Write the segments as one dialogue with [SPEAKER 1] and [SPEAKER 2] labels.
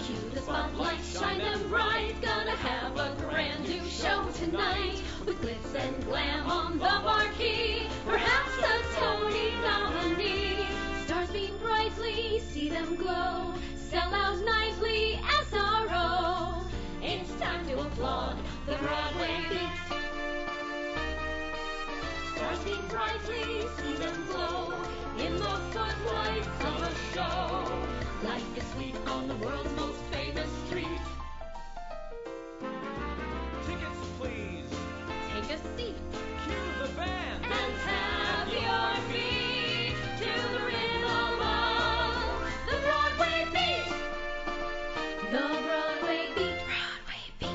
[SPEAKER 1] Cue the spotlights, shine them bright. Gonna have a brand new show tonight. With glitz and glam on the marquee. Perhaps a Tony nominee. Stars beam brightly, see them glow. Sellouts nightly, SRO. It's time to applaud the Broadway Beat. Stars beam brightly, see them glow. In the footlights of a show. Life is sweet on the world's most famous street.
[SPEAKER 2] Tickets, please.
[SPEAKER 1] Take a seat.
[SPEAKER 2] Cue the band.
[SPEAKER 1] And have your feet to the rhythm of the Broadway Beat. The Broadway Beat. Broadway Beat.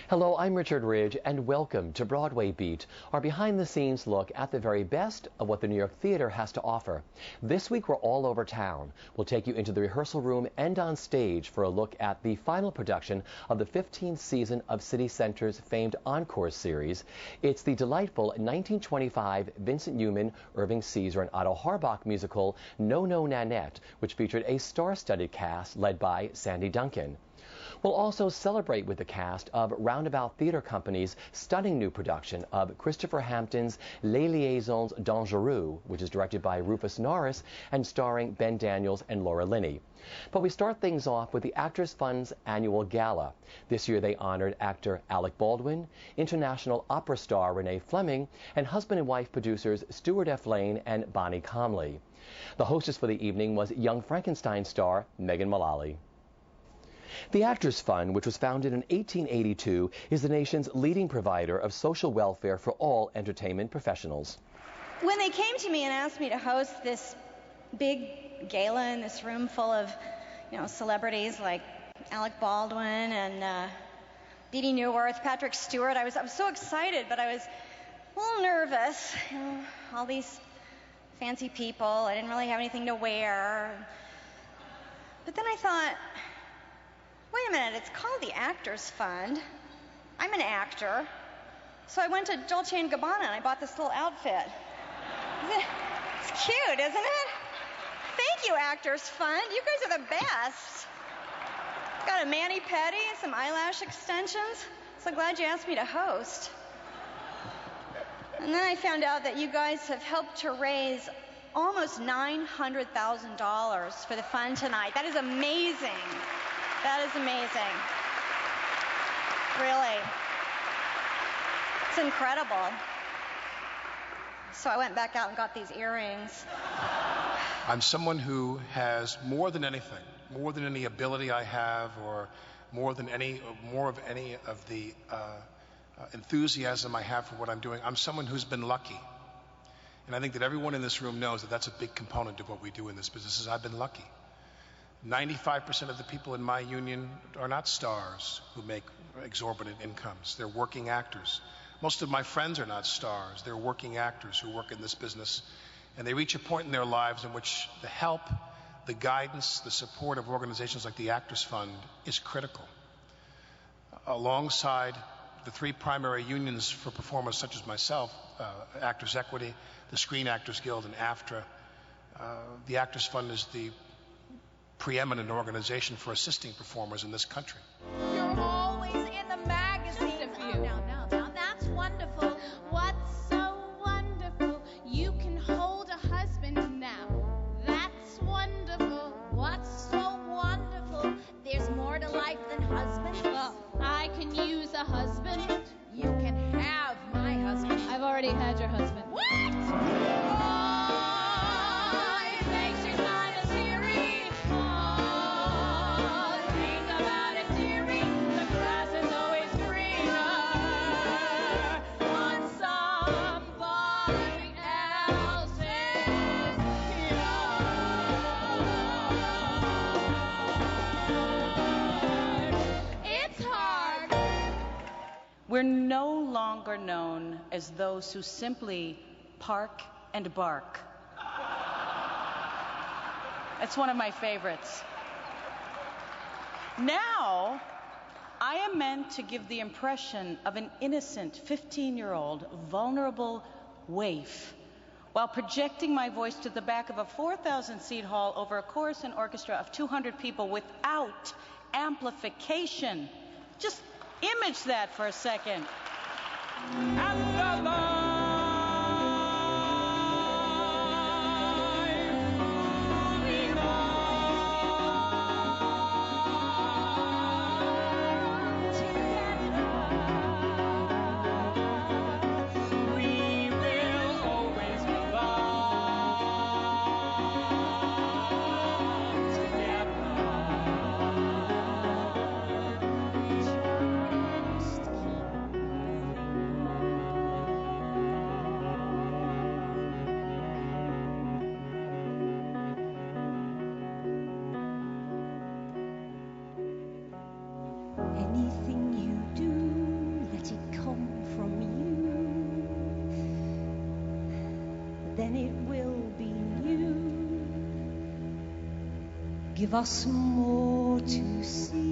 [SPEAKER 3] Hello, I'm Richard Ridge, and welcome to Broadway Beat, our behind-the-scenes look at the very best of what the New York theater has to offer. This week, we're all over town. We'll take you into the rehearsal room and on stage for a look at the final production of the 15th season of City Center's famed Encore series. It's the delightful 1925 Vincent Newman, Irving Caesar, and Otto Harbach musical No, No, Nanette, which featured a star-studded cast led by Sandy Duncan. We'll also celebrate with the cast of Roundabout Theatre Company's stunning new production of Christopher Hampton's Les Liaisons, Dangereuses, which is directed by Rufus Norris and starring Ben Daniels and Laura Linney. But we start things off with the Actors Fund's annual gala. This year they honored actor Alec Baldwin, international opera star Renee Fleming, and husband and wife producers Stuart F. Lane and Bonnie Comley. The hostess for the evening was Young Frankenstein star Megan Mullally. The Actors Fund, which was founded in 1882, is the nation's leading provider of social welfare for all entertainment professionals.
[SPEAKER 4] When they came to me and asked me to host this big gala in this room full of, celebrities like Alec Baldwin and Dee Dee Newworth, Patrick Stewart, I was so excited, but I was a little nervous. All these fancy people. I didn't really have anything to wear. But then I thought, wait a minute, it's called the Actors Fund. I'm an actor. So I went to Dolce & Gabbana and I bought this little outfit. It's cute, isn't it? Thank you, Actors Fund. You guys are the best. Got a mani-pedi and some eyelash extensions. So glad you asked me to host. And then I found out that you guys have helped to raise almost $900,000 for the fund tonight. That is amazing. That is amazing. Really. It's incredible. So I went back out and got these earrings.
[SPEAKER 5] I'm someone who has more than anything, more than any ability I have, or more of any of the enthusiasm I have for what I'm doing. I'm someone who's been lucky. And I think that everyone in this room knows that that's a big component of what we do in this business, is I've been lucky. 95% of the people in my union are not stars who make exorbitant incomes. They're working actors. Most of my friends are not stars. They're working actors who work in this business. And they reach a point in their lives in which the help, the guidance, the support of organizations like the Actors Fund is critical. Alongside the three primary unions for performers such as myself, Actors Equity, the Screen Actors Guild, and AFTRA, the Actors Fund is the preeminent organization for assisting performers in this country.
[SPEAKER 6] You're always in the magazine. Now, that's wonderful. What's so wonderful? You can hold a husband now. That's wonderful. What's so wonderful? There's more to life than husbands.
[SPEAKER 7] Well, I can use a husband.
[SPEAKER 6] You can have my husband.
[SPEAKER 7] I've already had your husband.
[SPEAKER 6] What?
[SPEAKER 8] We're no longer known as those who simply park and bark. That's one of my favorites. Now, I am meant to give the impression of an innocent 15-year-old, vulnerable waif, while projecting my voice to the back of a 4,000-seat hall over a chorus and orchestra of 200 people without amplification. Just image that for a second.
[SPEAKER 2] And alive.
[SPEAKER 1] Anything you do, let it come from you. Then it will be new. Give us more to see.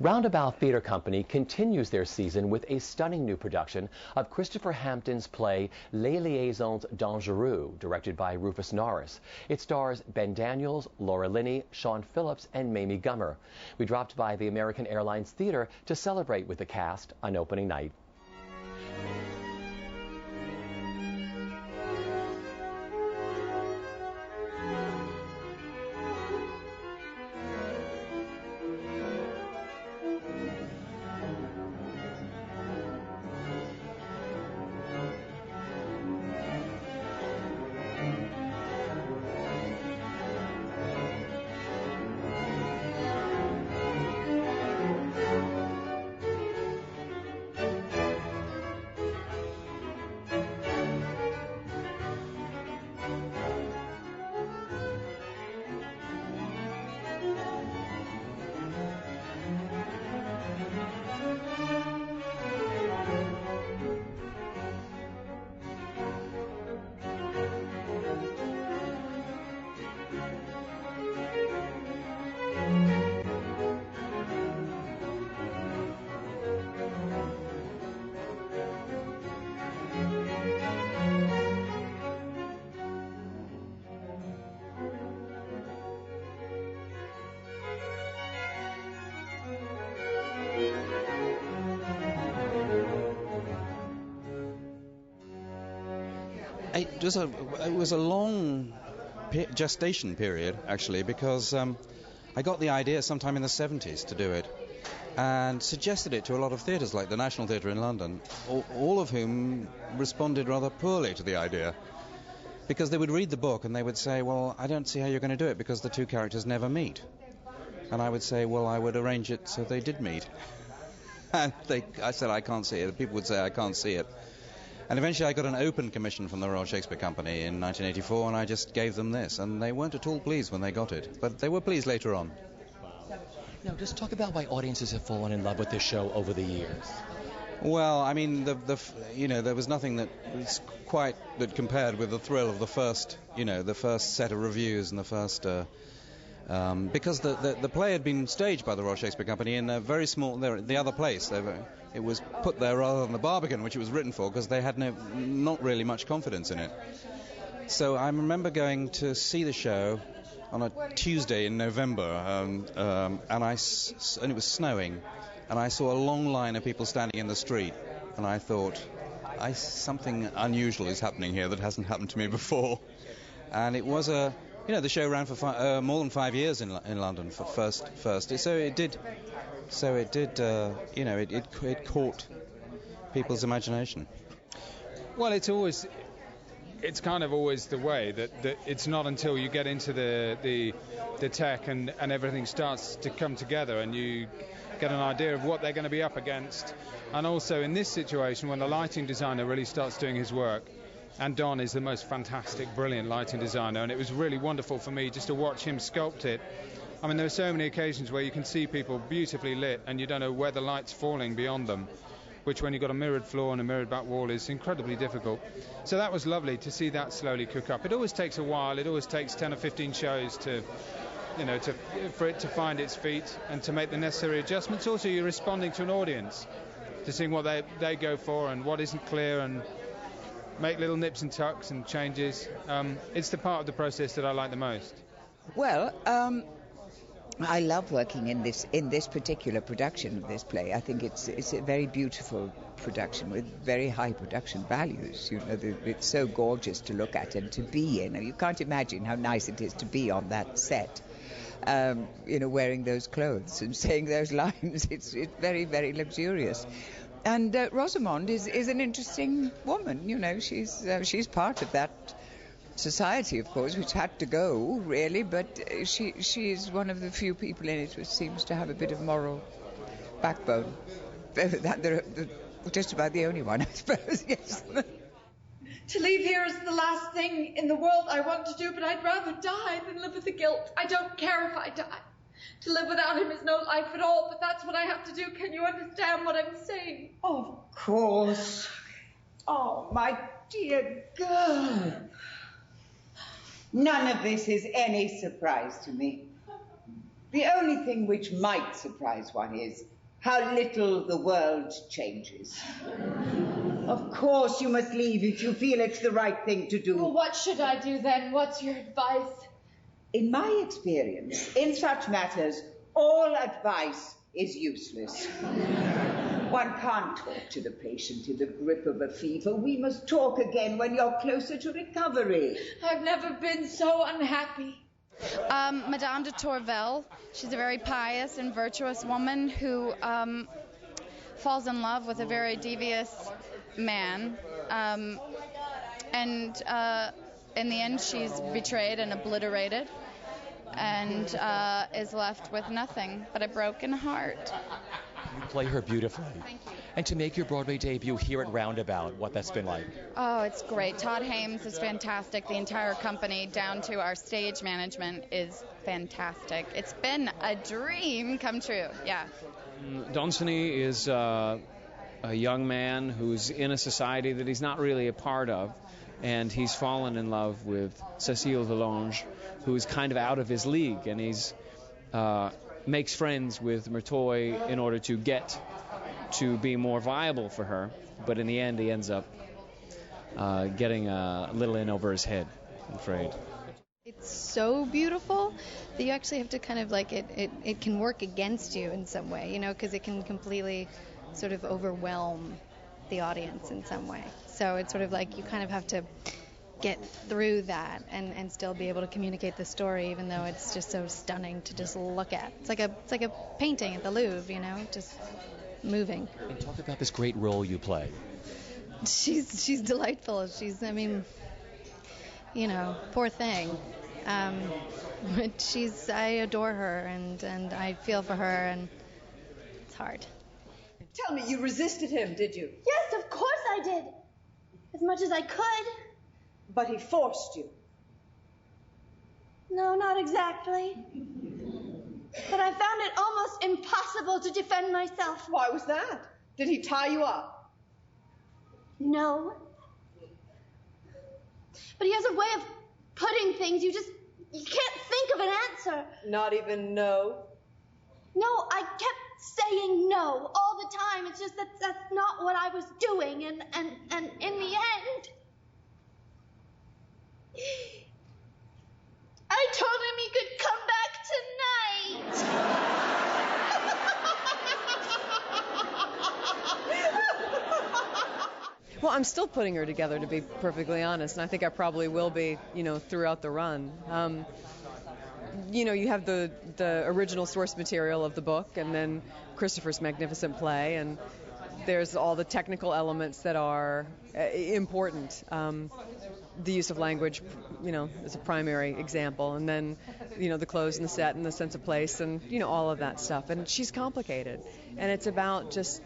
[SPEAKER 3] Roundabout Theatre Company continues their season with a stunning new production of Christopher Hampton's play Les Liaisons, Dangereuses, directed by Rufus Norris. It stars Ben Daniels, Laura Linney, Sean Phillips, and Mamie Gummer. We dropped by the American Airlines Theatre to celebrate with the cast on opening night.
[SPEAKER 9] It was a long gestation period, actually, because I got the idea sometime in the 70s to do it and suggested it to a lot of theatres, like the National Theatre in London, all of whom responded rather poorly to the idea, because they would read the book and they would say, well, I don't see how you're going to do it because the two characters never meet. And I would say, well, I would arrange it so they did meet. And I said, I can't see it. People would say, I can't see it. And eventually I got an open commission from the Royal Shakespeare Company in 1984, and I just gave them this, and they weren't at all pleased when they got it, but they were pleased later on.
[SPEAKER 10] Now, just talk about why audiences have fallen in love with this show over the years.
[SPEAKER 9] Well, I mean, there was nothing that was quite that compared with the thrill of the first set of reviews and the first. Because the play had been staged by the Royal Shakespeare Company in a very small, the other place. It was put there rather than the Barbican, which it was written for, because they had not really much confidence in it. So I remember going to see the show on a Tuesday in November, and it was snowing, and I saw a long line of people standing in the street, and I thought, something unusual is happening here that hasn't happened to me before. And it was the show ran for more than 5 years in London for first. So it caught people's imagination.
[SPEAKER 11] Well, it's kind of always the way that it's not until you get into the tech and everything starts to come together and you get an idea of what they're going to be up against. And also in this situation, when the lighting designer really starts doing his work, and Don is the most fantastic, brilliant lighting designer, and it was really wonderful for me just to watch him sculpt it. I mean, there are so many occasions where you can see people beautifully lit and you don't know where the light's falling beyond them, which when you've got a mirrored floor and a mirrored back wall is incredibly difficult. So that was lovely to see that slowly cook up. It always takes a while. It always takes 10 or 15 shows to for it to find its feet and to make the necessary adjustments. Also, you're responding to an audience, to seeing what they go for and what isn't clear, and make little nips and tucks and changes. It's the part of the process that I like the most.
[SPEAKER 12] Well, I love working in this particular production of this play. I think it's a very beautiful production with very high production values. It's so gorgeous to look at and to be in. You can't imagine how nice it is to be on that set. Wearing those clothes and saying those lines. It's very, very luxurious. And Rosamond is an interesting woman. She's part of that society, of course, which had to go, really, but she's one of the few people in it which seems to have a bit of moral backbone. They're just about the only one, I suppose, yes.
[SPEAKER 13] To leave here is the last thing in the world I want to do, but I'd rather die than live with the guilt. I don't care if I die. To live without him is no life at all, but that's what I have to do. Can you understand what I'm saying?
[SPEAKER 12] Of course. Oh, my dear girl. None of this is any surprise to me. The only thing which might surprise one is how little the world changes. Of course you must leave if you feel it's the right thing to do.
[SPEAKER 13] Well, what should I do then? What's your advice?
[SPEAKER 12] In my experience, in such matters, all advice is useless. One can't talk to the patient in the grip of a fever. We must talk again when you're closer to recovery.
[SPEAKER 13] I've never been so unhappy.
[SPEAKER 6] Madame de Tourvel, she's a very pious and virtuous woman who falls in love with a very devious man. And in the end, she's betrayed and obliterated and is left with nothing but a broken heart.
[SPEAKER 10] You play her beautifully.
[SPEAKER 6] Thank you.
[SPEAKER 10] And to make your Broadway debut here at Roundabout, what that's been like?
[SPEAKER 6] Oh, it's great. Todd Hames is fantastic. The entire company, down to our stage management, is fantastic. It's been a dream come true. Yeah.
[SPEAKER 14] Dunsany is a young man who's in a society that he's not really a part of, and he's fallen in love with Cécile Volange, who's kind of out of his league, and he's makes friends with Mertoy in order to get to be more viable for her, but in the end he ends up getting a little in over his head, I'm afraid.
[SPEAKER 15] It's so beautiful that you actually have to kind of like it can work against you in some way, because it can completely sort of overwhelm the audience in some way. So it's sort of like you kind of have to get through that and still be able to communicate the story, even though it's just so stunning to just look at. It's like a painting at the Louvre, just moving.
[SPEAKER 10] And talk about this great role you play.
[SPEAKER 15] She's delightful. Poor thing. But I adore her and I feel for her, and it's hard.
[SPEAKER 13] Tell me, you resisted him, did you?
[SPEAKER 16] Yes, of course I did. As much as I could.
[SPEAKER 13] But he forced you.
[SPEAKER 16] No, not exactly. But I found it almost impossible to defend myself.
[SPEAKER 13] Why was that? Did he tie you up?
[SPEAKER 16] No. But he has a way of putting things, you can't think of an answer.
[SPEAKER 13] Not even no?
[SPEAKER 16] No, I kept saying no all the time. It's just that's not what I was doing, and in the end, I told him he could come back tonight.
[SPEAKER 17] Well, I'm still putting her together, to be perfectly honest, and I think I probably will be, throughout the run. You have the original source material of the book, and then Christopher's magnificent play, and there's all the technical elements that are important. The use of language, is a primary example, and then, the clothes and the set and the sense of place and, all of that stuff. And she's complicated, and it's about just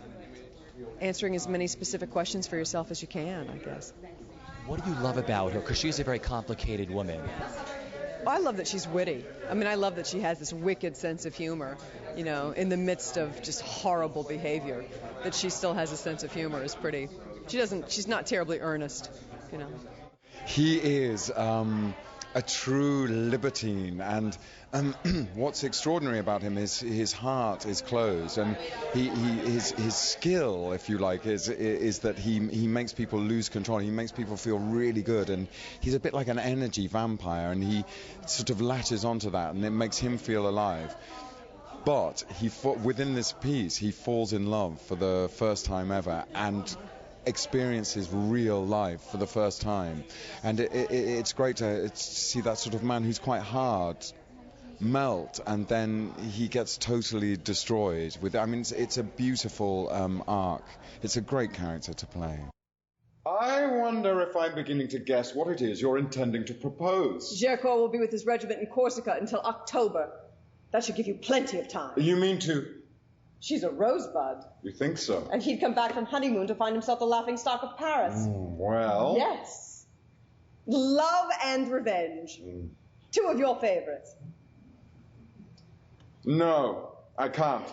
[SPEAKER 17] answering as many specific questions for yourself as you can, I guess.
[SPEAKER 10] What do you love about her? Because she's a very complicated woman.
[SPEAKER 17] I love that she's witty. I love that she has this wicked sense of humor, in the midst of just horrible behavior. That she still has a sense of humor is pretty. She's not terribly earnest,
[SPEAKER 18] He is. a true libertine, and what's extraordinary about him is his heart is closed, and his skill, if you like, is that he makes people lose control. He makes people feel really good, and he's a bit like an energy vampire, and he sort of latches onto that, and it makes him feel alive. But within this piece, he falls in love for the first time ever, and experiences real life for the first time, and it's great to see that sort of man who's quite hard melt, and then he gets totally destroyed. It's a beautiful arc. It's a great character to play.
[SPEAKER 19] I wonder if I'm beginning to guess what it is you're intending to propose.
[SPEAKER 20] Jericho will be with his regiment in Corsica until October. That should give you plenty of time.
[SPEAKER 19] You mean to...
[SPEAKER 20] She's a rosebud.
[SPEAKER 19] You think so?
[SPEAKER 20] And he'd come back from honeymoon to find himself the laughingstock of Paris.
[SPEAKER 19] Well...
[SPEAKER 20] Yes. Love and revenge. Two of your favorites.
[SPEAKER 19] No, I can't.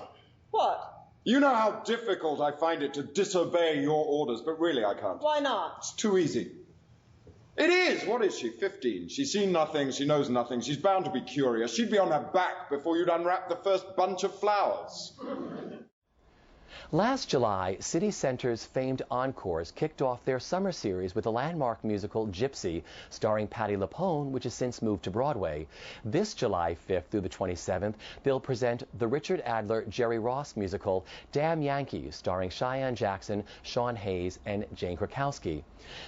[SPEAKER 20] What?
[SPEAKER 19] You know how difficult I find it to disobey your orders, but really I can't.
[SPEAKER 20] Why not?
[SPEAKER 19] It's too easy. It is. What is she, 15? She's seen nothing, she knows nothing. She's bound to be curious. She'd be on her back before you'd unwrap the first bunch of flowers.
[SPEAKER 3] Last July, City Center's famed Encores kicked off their summer series with the landmark musical Gypsy, starring Patti LuPone, which has since moved to Broadway. This July 5th through the 27th, they'll present the Richard Adler Jerry Ross musical Damn Yankees, starring Cheyenne Jackson, Sean Hayes, and Jane Krakowski.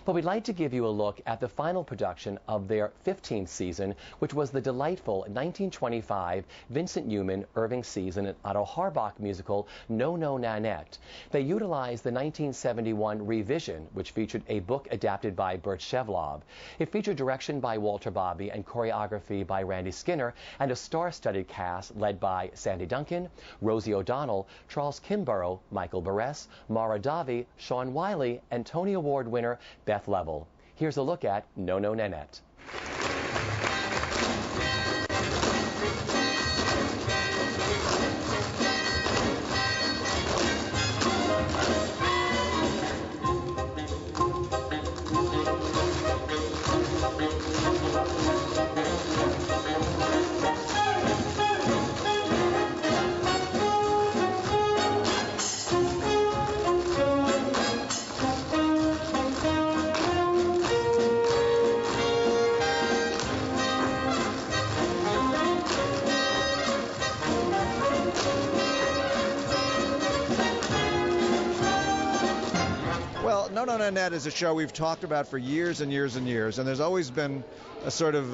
[SPEAKER 3] But we'd like to give you a look at the final production of their 15th season, which was the delightful 1925 Vincent Newman, Irving Season, and Otto Harbach musical No, No, Nanette. They utilized the 1971 revision, which featured a book adapted by Bert Shevlov. It featured direction by Walter Bobby and choreography by Randy Skinner, and a star-studded cast led by Sandy Duncan, Rosie O'Donnell, Charles Kimborough, Michael Barres, Mara Davi, Sean Wiley, and Tony Award winner Beth Level. Here's a look at No, No, Nanette.
[SPEAKER 21] Nanette is a show we've talked about for years and years and years, and there's always been a sort of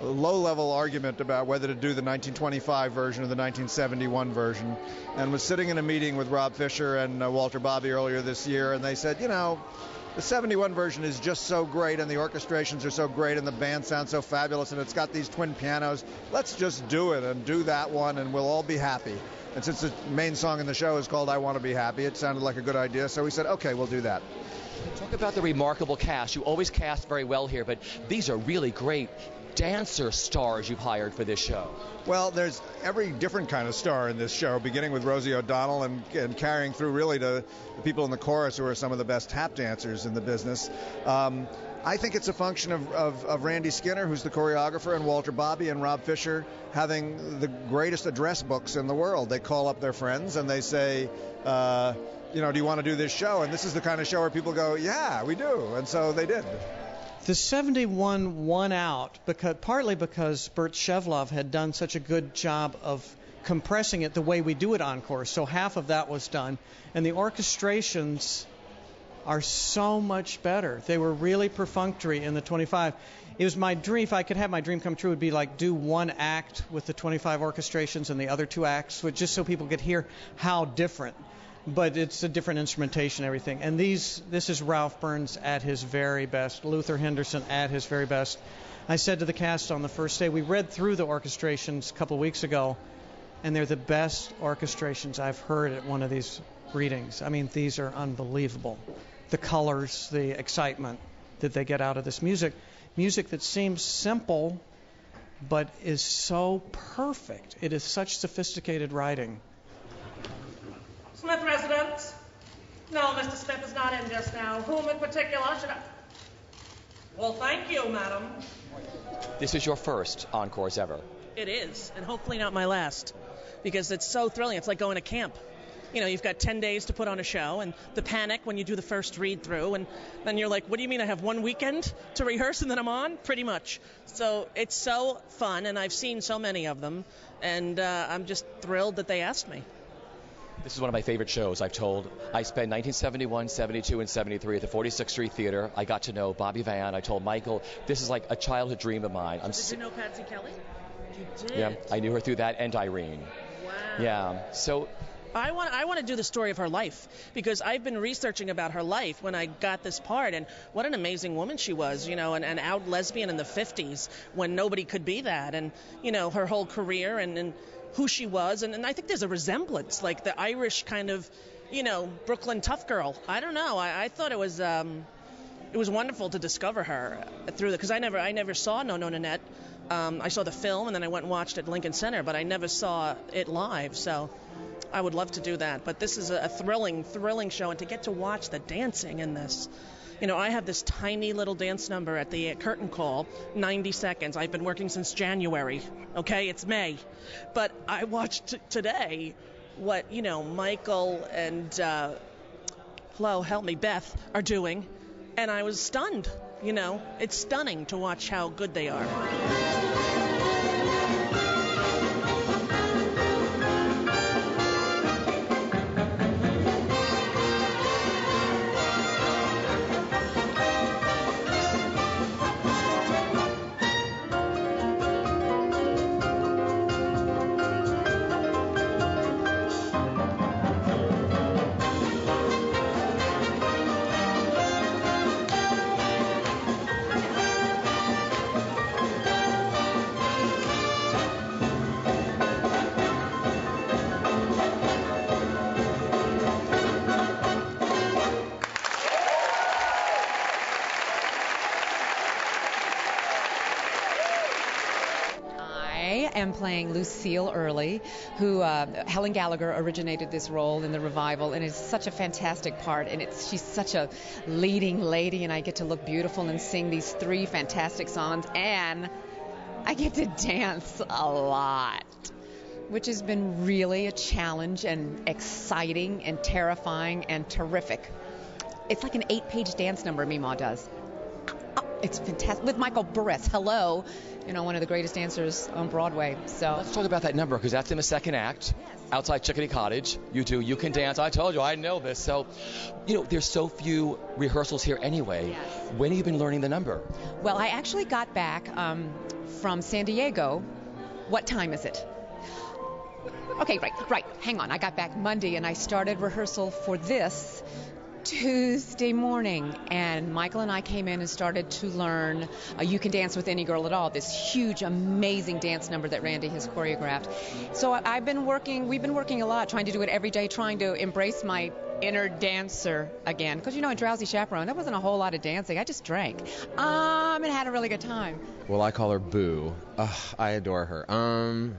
[SPEAKER 21] low-level argument about whether to do the 1925 version or the 1971 version, and was sitting in a meeting with Rob Fisher and Walter Bobby earlier this year, and they said, you know, the 71 version is just so great, and the orchestrations are so great, and the band sounds so fabulous, and it's got these twin pianos. Let's just do it and do that one, and we'll all be happy. And since the main song in the show is called I Want to Be Happy, it sounded like a good idea, so we said, okay, we'll do that.
[SPEAKER 10] Talk about the remarkable cast. You always cast very well here, but these are really great dancer stars you've hired for this show.
[SPEAKER 21] Well, there's every different kind of star in this show, beginning with Rosie O'Donnell and carrying through really to the people in the chorus who are some of the best tap dancers in the business. I think it's a function of Randy Skinner, who's the choreographer, and Walter Bobby and Rob Fisher having the greatest address books in the world. They call up their friends and they say, you know, do you want to do this show? And this is the kind of show where people go, yeah, we do. And so they did.
[SPEAKER 22] The 71 won out partly because Bert Shevlov had done such a good job of compressing it the way we do it Encore. So half of that was done. And the orchestrations are so much better. They were really perfunctory in the 25. It was my dream, if I could have my dream come true, would be like do one act with the 25 orchestrations and the other two acts, just so people could hear how different. But it's a different instrumentation, everything. And this is Ralph Burns at his very best, Luther Henderson at his very best. I said to the cast on the first day, we read through the orchestrations a couple of weeks ago, and they're the best orchestrations I've heard at one of these readings. I mean, these are unbelievable. The colors, the excitement that they get out of this music that seems simple, but is so perfect. It is such sophisticated writing.
[SPEAKER 23] Smith residence? No, Mr. Smith is not in just now. Whom in particular should I... Well, thank you, madam.
[SPEAKER 10] This is your first encores ever.
[SPEAKER 23] It is, and hopefully not my last, because it's so thrilling. It's like going to camp. You know, you've got 10 days to put on a show, and the panic when you do the first read-through, and then you're like, what do you mean I have one weekend to rehearse and then I'm on? Pretty much. So it's so fun, and I've seen so many of them, and I'm just thrilled that they asked me.
[SPEAKER 10] This is one of my favorite shows. I've told. I spent 1971, 72, and 73 at the 46th Street Theater. I got to know Bobby Van. I told Michael, this is like a childhood dream of mine.
[SPEAKER 23] Did you know Patsy Kelly? You did?
[SPEAKER 10] Yeah, I knew her through that and Irene.
[SPEAKER 23] Wow.
[SPEAKER 10] Yeah, so...
[SPEAKER 23] I want to do the story of her life, because I've been researching about her life when I got this part, and what an amazing woman she was, you know, an out lesbian in the 50s when nobody could be that, and, you know, her whole career and who she was, and I think there's a resemblance, like the Irish kind of, you know, Brooklyn tough girl. I don't know. I thought it was wonderful to discover her through because I never saw No Nanette. I saw the film, and then I went and watched it at Lincoln Center, but I never saw it live, so I would love to do that. But this is a thrilling show, and to get to watch the dancing in this. You know, I have this tiny little dance number at the curtain call, 90 seconds. I've been working since January, okay? It's May. But I watched today what, you know, Michael and, Beth are doing, and I was stunned, you know. It's stunning to watch how good they are.
[SPEAKER 4] am playing Lucille Early, who Helen Gallagher originated this role in the revival, and it's such a fantastic part, and she's such a leading lady, and I get to look beautiful and sing these 3 fantastic songs, and I get to dance a lot, which has been really a challenge and exciting and terrifying and terrific. It's like an 8-page dance number Meemaw does. It's fantastic. With Michael Buress, hello, one of the greatest dancers on Broadway. So
[SPEAKER 10] let's talk about that number, because that's in the second act. Yes. Outside Chickadee Cottage, You Can Dance. I told you, I know this. So, there's so few rehearsals here anyway. Yes. When have you been learning the number?
[SPEAKER 4] Well, I actually got back from San Diego. What time is it? Okay, right. Hang on. I got back Monday, and I started rehearsal for this Tuesday morning, and Michael and I came in and started to learn You Can Dance with Any Girl at All, this huge, amazing dance number that Randy has choreographed. So we've been working a lot, trying to do it every day, trying to embrace my inner dancer again. Because, in Drowsy Chaperone, there wasn't a whole lot of dancing. I just drank and had a really good time.
[SPEAKER 5] Well, I call her Boo. I adore her.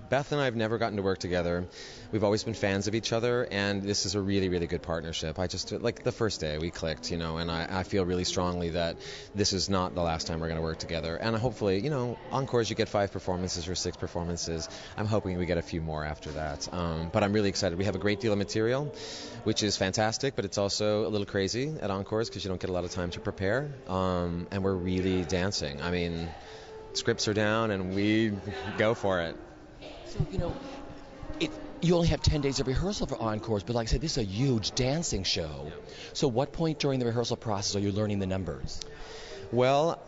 [SPEAKER 5] Beth and I have never gotten to work together. We've always been fans of each other, and this is a really, really good partnership. I just, like the first day we clicked, and I feel really strongly that this is not the last time we're going to work together. And hopefully, encores you get 5 performances or 6 performances. I'm hoping we get a few more after that. But I'm really excited. We have a great deal of material, which is fantastic, but it's also a little crazy at encores because you don't get a lot of time to prepare. And we're really dancing. I mean, scripts are down, and we go for it.
[SPEAKER 10] So, you only have 10 days of rehearsal for encores, but like I said, this is a huge dancing show. So what point during the rehearsal process are you learning the numbers?
[SPEAKER 5] Well,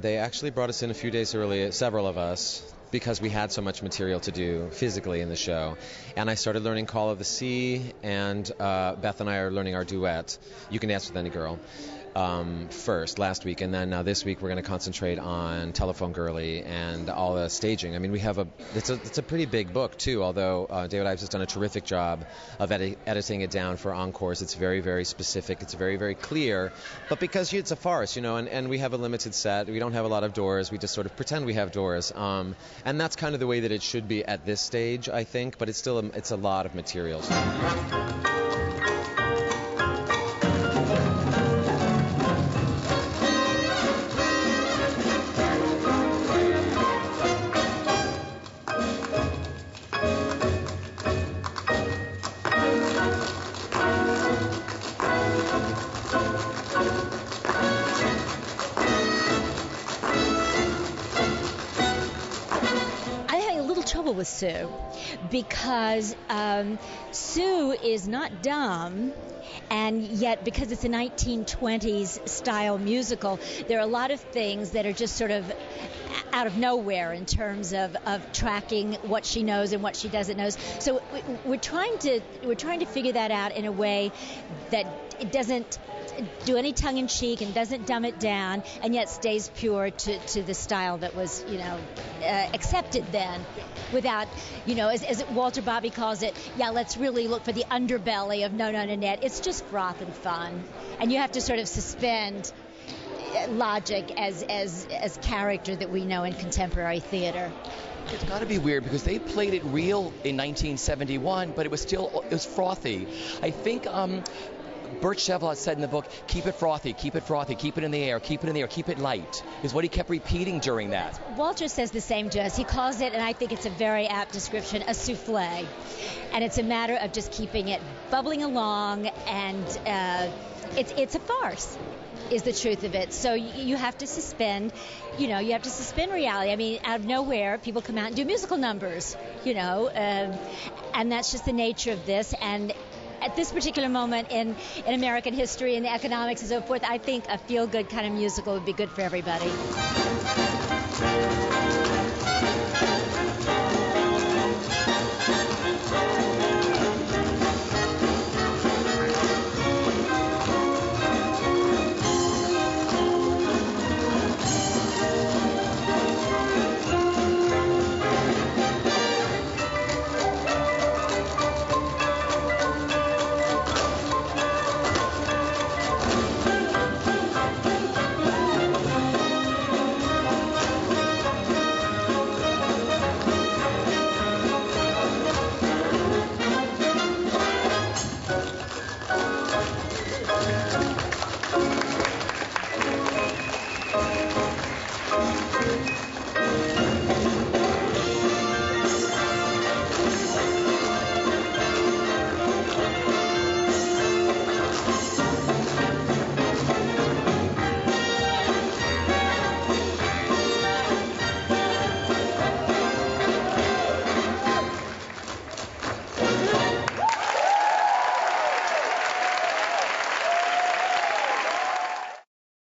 [SPEAKER 5] they actually brought us in a few days early, several of us, because we had so much material to do physically in the show. And I started learning Call of the Sea, and Beth and I are learning our duet, You Can Dance with Any Girl, first, last week. And then now this week we're going to concentrate on Telephone Girlie and all the staging. I mean, it's a pretty big book, too, although David Ives has done a terrific job of editing it down for encores. It's very, very specific. It's very, very clear. But because it's a farce, and we have a limited set, we don't have a lot of doors. We just sort of pretend we have doors. And that's kind of the way that it should be at this stage, I think. But it's still it's a lot of materials.
[SPEAKER 2] little trouble with Sue because Sue is not dumb, and yet because it's a 1920s style musical, there are a lot of things that are just sort of out of nowhere in terms of tracking what she knows and what she doesn't know. So we're trying to figure that out in a way that it doesn't do any tongue-in-cheek and doesn't dumb it down, and yet stays pure to the style that was, accepted then, without, as Walter Bobby calls it, let's really look for the underbelly of No, Nanette. It's just froth and fun, and you have to sort of suspend logic as character that we know in contemporary theater.
[SPEAKER 10] It's got to be weird because they played it real in 1971, but it was frothy. I think Burt Chevlot said in the book, keep it frothy, keep it frothy, keep it in the air, keep it in the air, keep it light, is what he kept repeating during that. Walter says the same to us. He calls it, and I think it's a very apt description, a souffle. And it's a matter of just keeping it bubbling along, and it's a farce, is the truth of it. So you have to suspend, reality. I mean, out of nowhere, people come out and do musical numbers, and that's just the nature of this. And at this particular moment in American history and the economics and so forth, I think a feel-good kind of musical would be good for everybody.